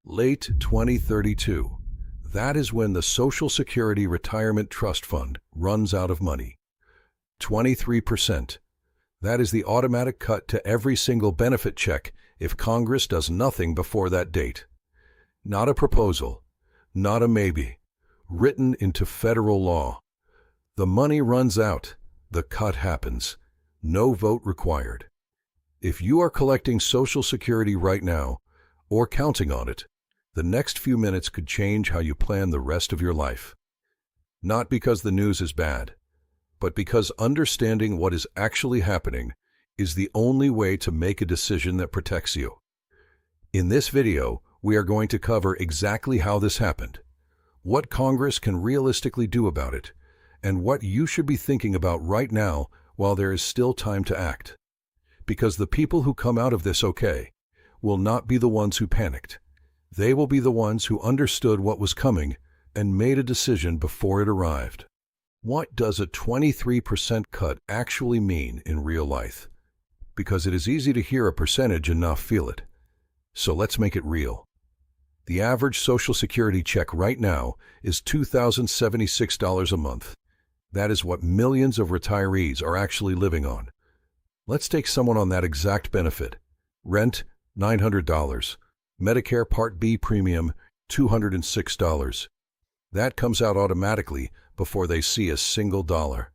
Late 2032. That is when the Social Security Retirement Trust Fund runs out of money. 23%. That is the automatic cut to every single benefit check if Congress does nothing before that date. Not a proposal, not a maybe, written into federal law. The money runs out, the cut happens. No vote required. If you are collecting Social Security right now, or counting on it, the next few minutes could change how you plan the rest of your life. Not because the news is bad, but because understanding what is actually happening is the only way to make a decision that protects you. In this video, we are going to cover exactly how this happened, what Congress can realistically do about it, and what you should be thinking about right now while there is still time to act. Because the people who come out of this okay will not be the ones who panicked. They will be the ones who understood what was coming and made a decision before it arrived. What does a 23% cut actually mean in real life? Because it is easy to hear a percentage and not feel it. So let's make it real. The average Social Security check right now is $2,076 a month. That is what millions of retirees are actually living on. Let's take someone on that exact benefit. Rent, $900. Medicare Part B premium, $206. That comes out automatically before they see a single dollar.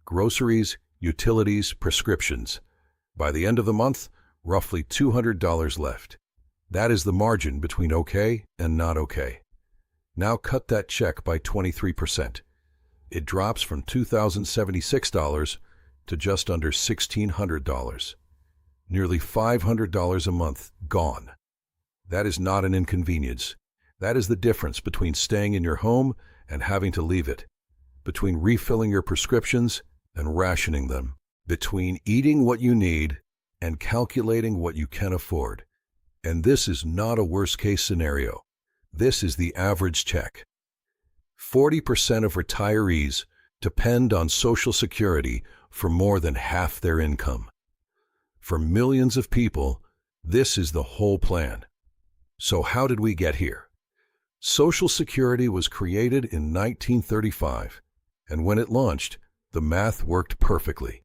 Groceries, utilities, prescriptions. By the end of the month, roughly $200 left. That is the margin between okay and not okay. Now cut that check by 23%. It drops from $2,076 to just under $1,600. Nearly $500 a month gone. That is not an inconvenience. That is the difference between staying in your home and having to leave it, between refilling your prescriptions and rationing them, between eating what you need and calculating what you can afford. And this is not a worst-case scenario. This is the average check. 40% of retirees depend on Social Security for more than half their income. For millions of people, this is the whole plan. So how did we get here? Social Security was created in 1935, and when it launched, the math worked perfectly.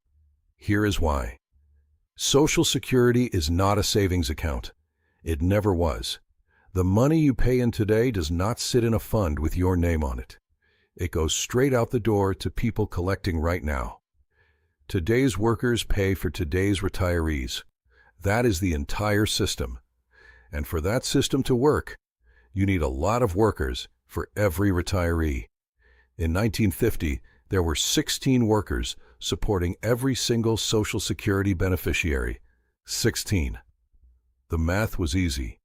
Here is why. Social Security is not a savings account. It never was. The money you pay in today does not sit in a fund with your name on it. It goes straight out the door to people collecting right now. Today's workers pay for today's retirees. That is the entire system. And for that system to work, you need a lot of workers for every retiree. In 1950, there were 16 workers supporting every single Social Security beneficiary. 16. The math was easy.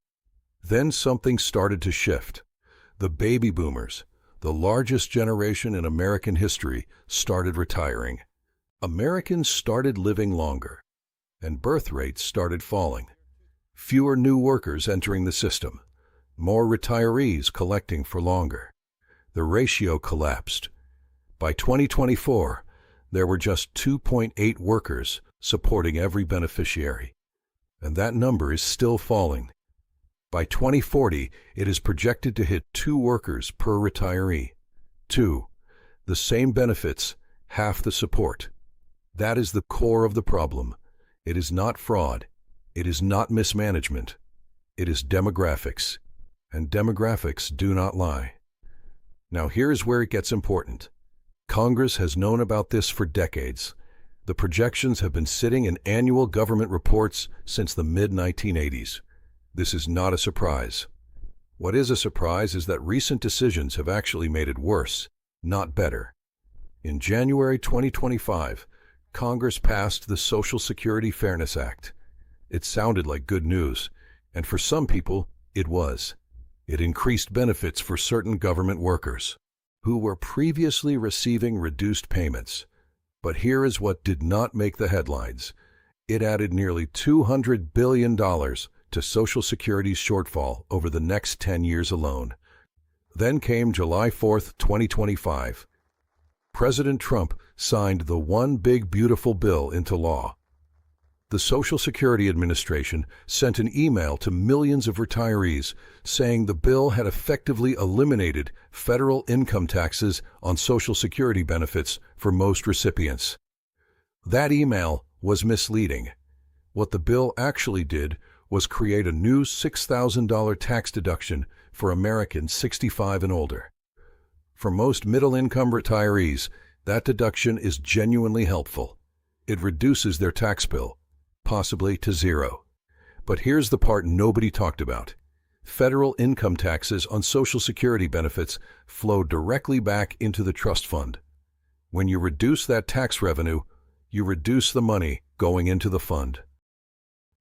Then something started to shift. The baby boomers, the largest generation in American history, started retiring. Americans started living longer, and birth rates started falling. Fewer new workers entering the system, more retirees collecting for longer. The ratio collapsed. By 2024, there were just 2.8 workers supporting every beneficiary, and that number is still falling. By 2040, it is projected to hit 2 workers per retiree. 2. The same benefits, half the support. That is the core of the problem. It is not fraud. It is not mismanagement. It is demographics. And demographics do not lie. Now here's where it gets important. Congress has known about this for decades. The projections have been sitting in annual government reports since the mid-1980s. This is not a surprise. What is a surprise is that recent decisions have actually made it worse, not better. In January 2025, Congress passed the Social Security Fairness Act. It sounded like good news, and for some people, it was. It increased benefits for certain government workers who were previously receiving reduced payments. But here is what did not make the headlines. It added nearly $200 billion to Social Security's shortfall over the next 10 years alone. Then came July 4, 2025. President Trump signed the One Big Beautiful Bill into law. The Social Security Administration sent an email to millions of retirees saying the bill had effectively eliminated federal income taxes on Social Security benefits for most recipients. That email was misleading. What the bill actually did was create a new $6,000 tax deduction for Americans 65 and older. For most middle-income retirees, that deduction is genuinely helpful. It reduces their tax bill, possibly to zero. But here's the part nobody talked about. Federal income taxes on Social Security benefits flow directly back into the trust fund. When you reduce that tax revenue, you reduce the money going into the fund.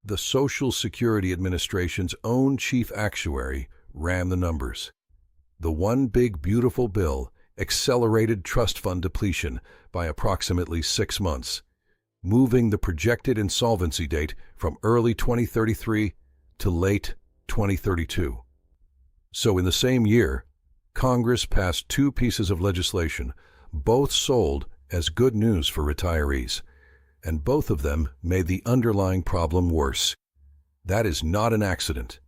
The Social Security Administration's own chief actuary ran the numbers. The One Big Beautiful Bill accelerated trust fund depletion by approximately 6 months, moving the projected insolvency date from early 2033 to late 2032. So in the same year, Congress passed 2 pieces of legislation, both sold as good news for retirees, and both of them made the underlying problem worse. That is not an accident.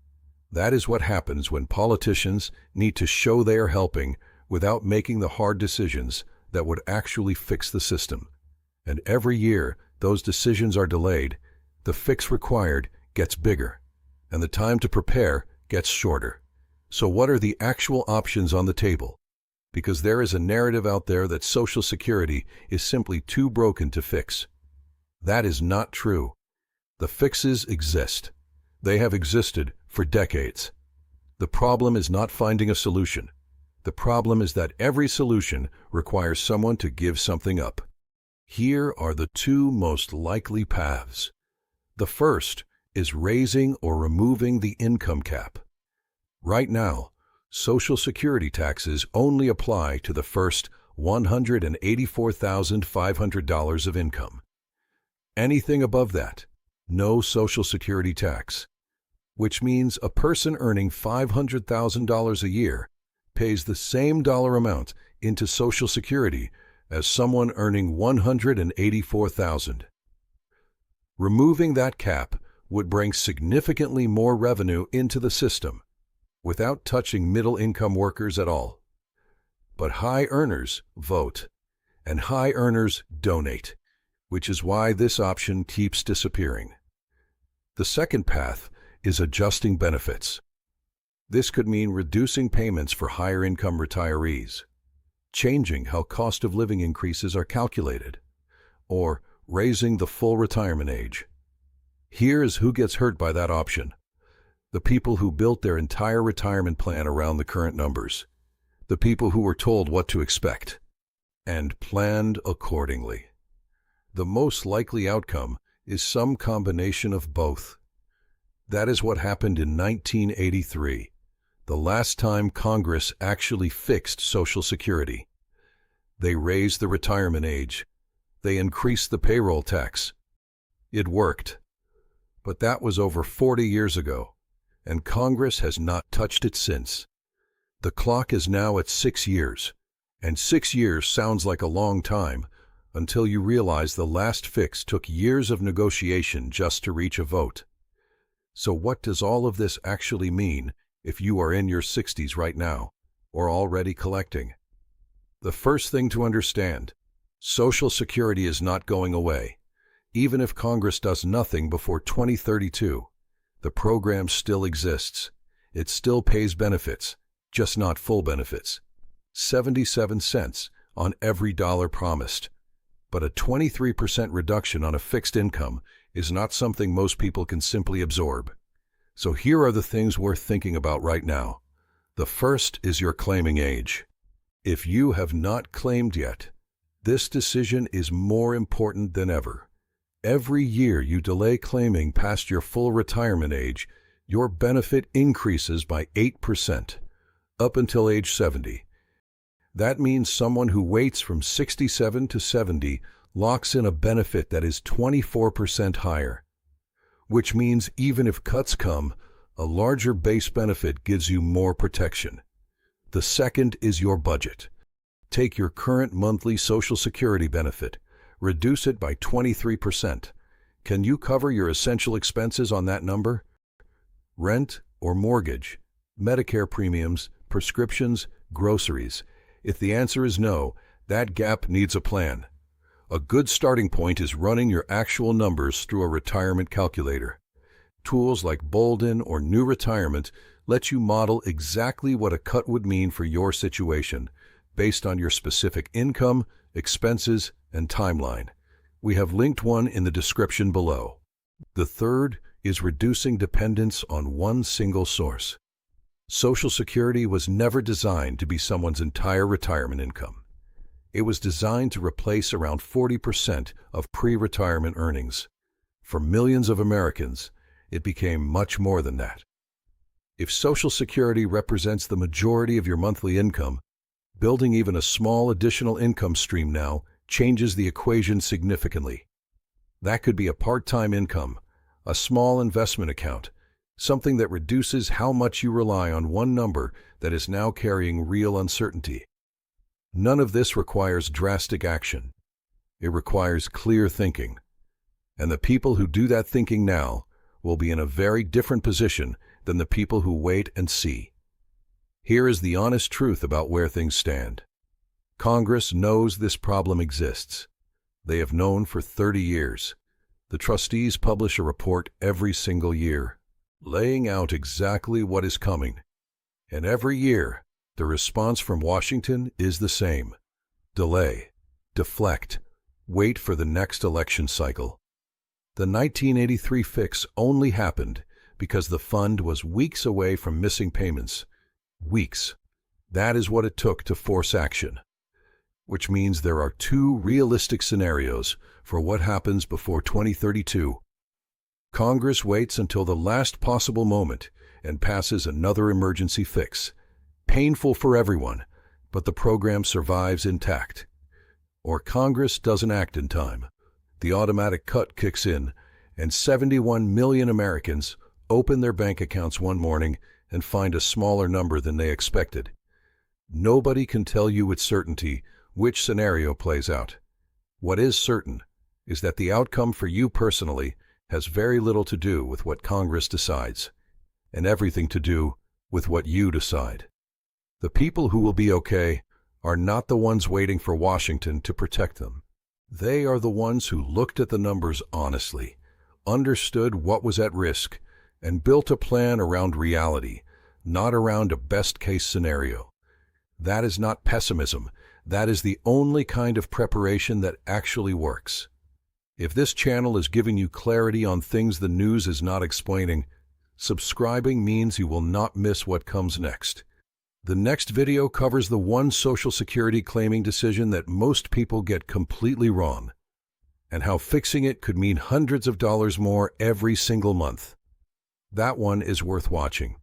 That is what happens when politicians need to show they are helping without making the hard decisions that would actually fix the system. And every year those decisions are delayed, the fix required gets bigger, and the time to prepare gets shorter. So what are the actual options on the table? Because there is a narrative out there that Social Security is simply too broken to fix. That is not true. The fixes exist. They have existed for decades. The problem is not finding a solution. The problem is that every solution requires someone to give something up. Here are the 2 most likely paths. The first is raising or removing the income cap. Right now, Social Security taxes only apply to the first $184,500 of income. Anything above that, no Social Security tax, which means a person earning $500,000 a year pays the same dollar amount into Social Security as someone earning $184,000. Removing that cap would bring significantly more revenue into the system without touching middle-income workers at all. But high earners vote, and high earners donate, which is why this option keeps disappearing. The second path is adjusting benefits. This could mean reducing payments for higher-income retirees, changing how cost of living increases are calculated, or raising the full retirement age. Here's who gets hurt by that option. The people who built their entire retirement plan around the current numbers. The people who were told what to expect and planned accordingly. The most likely outcome is some combination of both. That is what happened in 1983, the last time Congress actually fixed Social Security. They raised the retirement age. They increased the payroll tax. It worked. But that was over 40 years ago, and Congress has not touched it since. The clock is now at 6 years, and 6 years sounds like a long time until you realize the last fix took years of negotiation just to reach a vote. So what does all of this actually mean if you are in your 60s right now, or already collecting? The first thing to understand, Social Security is not going away. Even if Congress does nothing before 2032, the program still exists. It still pays benefits, just not full benefits. 77 cents on every dollar promised. But a 23% reduction on a fixed income is not something most people can simply absorb. So here are the things worth thinking about right now. The first is your claiming age. If you have not claimed yet, this decision is more important than ever. Every year you delay claiming past your full retirement age, your benefit increases by 8%, up until age 70. That means someone who waits from 67 to 70 locks in a benefit that is 24% higher, which means even if cuts come, a larger base benefit gives you more protection. The second is your budget. Take your current monthly Social Security benefit, reduce it by 23%, Can you cover your essential expenses on that number? Rent or mortgage, Medicare premiums, prescriptions, groceries. If the answer is no, that gap needs a plan. A good starting point is running your actual numbers through a retirement calculator. Tools like Bolden or New Retirement let you model exactly what a cut would mean for your situation, based on your specific income, expenses, and timeline. We have linked one in the description below. The third is reducing dependence on one single source. Social Security was never designed to be someone's entire retirement income. It was designed to replace around 40% of pre-retirement earnings. For millions of Americans, it became much more than that. If Social Security represents the majority of your monthly income, building even a small additional income stream now changes the equation significantly. That could be a part-time income, a small investment account, something that reduces how much you rely on one number that is now carrying real uncertainty. None of this requires drastic action. It requires clear thinking. And the people who do that thinking now will be in a very different position than the people who wait and see. Here is the honest truth about where things stand. Congress knows this problem exists. They have known for 30 years. The trustees publish a report every single year, laying out exactly what is coming. And every year, the response from Washington is the same. Delay, deflect, wait for the next election cycle. The 1983 fix only happened because the fund was weeks away from missing payments. Weeks. That is what it took to force action. Which means there are two realistic scenarios for what happens before 2032. Congress waits until the last possible moment and passes another emergency fix. Painful for everyone, but the program survives intact. Or Congress doesn't act in time. The automatic cut kicks in, and 71 million Americans open their bank accounts one morning and find a smaller number than they expected. Nobody can tell you with certainty which scenario plays out. What is certain is that the outcome for you personally has very little to do with what Congress decides, and everything to do with what you decide. The people who will be okay are not the ones waiting for Washington to protect them. They are the ones who looked at the numbers honestly, understood what was at risk, and built a plan around reality, not around a best-case scenario. That is not pessimism. That is the only kind of preparation that actually works. If this channel is giving you clarity on things the news is not explaining, subscribing means you will not miss what comes next. The next video covers the one Social Security claiming decision that most people get completely wrong, and how fixing it could mean hundreds of dollars more every single month. That one is worth watching.